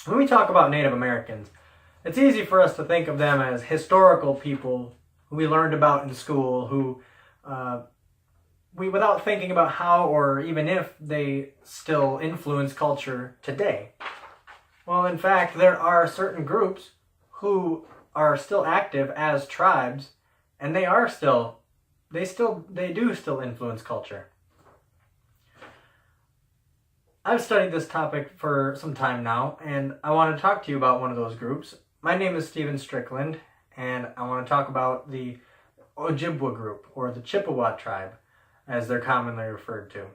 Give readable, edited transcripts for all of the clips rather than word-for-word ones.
When we talk about Native Americans, it's easy for us to think of them as historical people who we learned about in school, who without thinking about how or even if they still influence culture today. Well, in fact, there are certain groups who are still active as tribes, and they do still influence culture. I've studied this topic for some time now, and I want to talk to you about one of those groups. My name is Stephen Strickland, and I want to talk about the Ojibwa group, or the Chippewa tribe, as they're commonly referred to.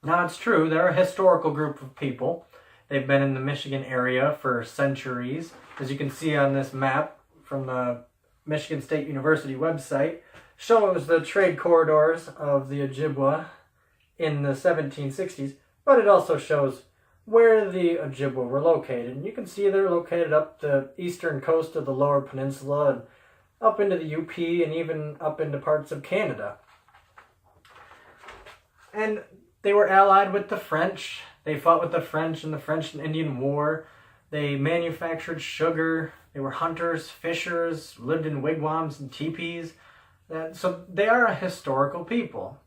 Now, it's true, they're a historical group of people. They've been in the Michigan area for centuries. As you can see on this map from the Michigan State University website, shows the trade corridors of the Ojibwa in the 1760s, but it also shows where the Ojibwa were located. And you can see they're located up the eastern coast of the Lower Peninsula and up into the UP and even up into parts of Canada. And they were allied with the French. They fought with the French in the French and Indian War. They manufactured sugar. They were hunters, fishers, lived in wigwams and teepees. So they are a historical people.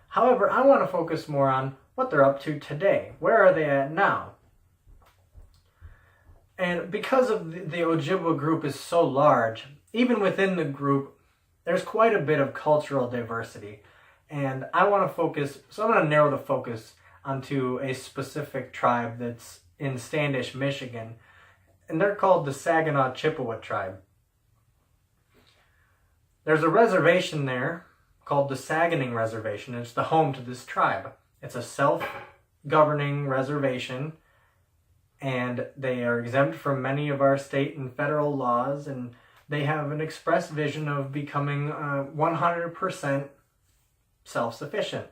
However, I want to focus more on what they're up to today. Where are they at now? And because of the Ojibwa group is so large, even within the group, there's quite a bit of cultural diversity. And I want to focus, so I'm going to narrow the focus onto a specific tribe that's in Standish, Michigan. And they're called the Saginaw Chippewa tribe. There's a reservation there called the Saguenay Reservation. It's the home to this tribe. It's a self-governing reservation, and they are exempt from many of our state and federal laws, and they have an express vision of becoming 100% self-sufficient.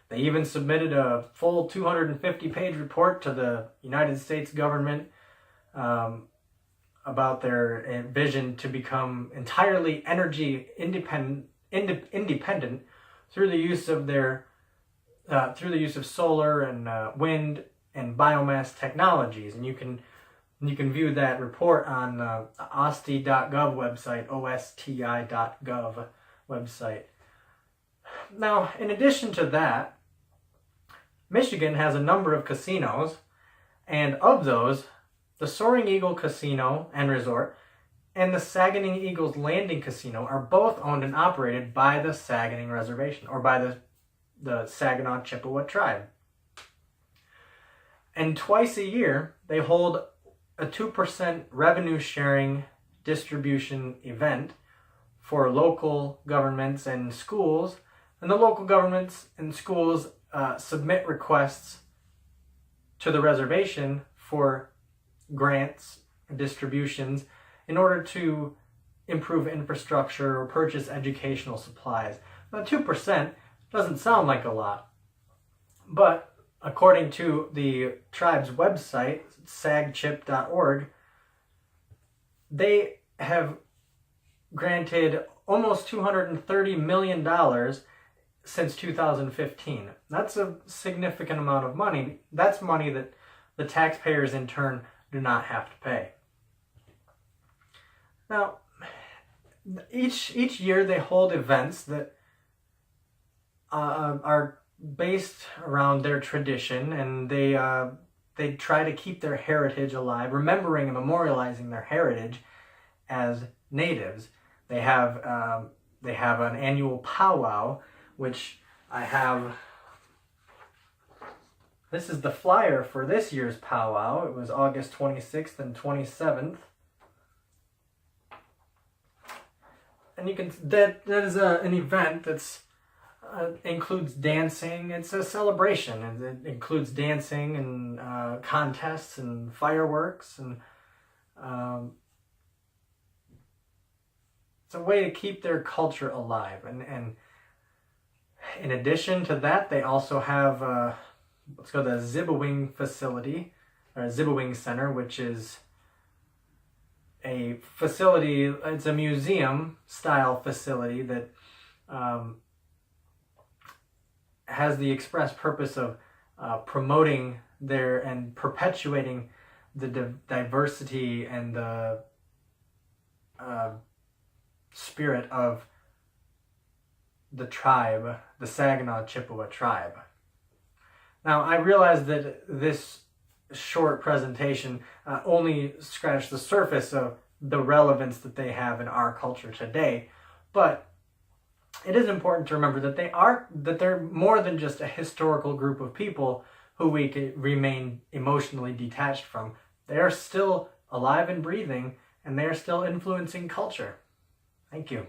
They even submitted a full 250-page report to the United States government about their vision to become entirely energy independent through the use of solar and wind and biomass technologies. And you can view that report on the OSTI.gov website, OSTI.gov website. Now, in addition to that, Michigan has a number of casinos, and of those, the Soaring Eagle Casino and Resort and the Saguenay Eagles Landing Casino are both owned and operated by the Saguenay Reservation, or by the Saginaw Chippewa tribe. And twice a year, they hold a 2% revenue sharing distribution event for local governments and schools. And the local governments and schools submit requests to the reservation for grants and distributions in order to improve infrastructure or purchase educational supplies. Now, 2% doesn't sound like a lot, but according to the tribe's website, sagchip.org, they have granted almost $230 million since 2015. That's a significant amount of money. That's money that the taxpayers in turn do not have to pay. Now, each year they hold events that are based around their tradition, and they try to keep their heritage alive, remembering and memorializing their heritage as natives. They have an annual powwow, which I have. This is the flyer for this year's powwow. It was August 26th and 27th. And you can that is an event that's includes dancing. It's a celebration, and it includes dancing and contests and fireworks, and it's a way to keep their culture alive. And in addition to that, they also have let's go to the Zibawing facility, or Zibawing Center, which is a facility. It's a museum-style facility that has the express purpose of promoting there and perpetuating the diversity and the spirit of the tribe, the Saginaw Chippewa tribe. Now, I realize that this short presentation only scratched the surface of the relevance that they have in our culture today, but it is important to remember that they're more than just a historical group of people who we could remain emotionally detached from. They are still alive and breathing, and they are still influencing culture. Thank you.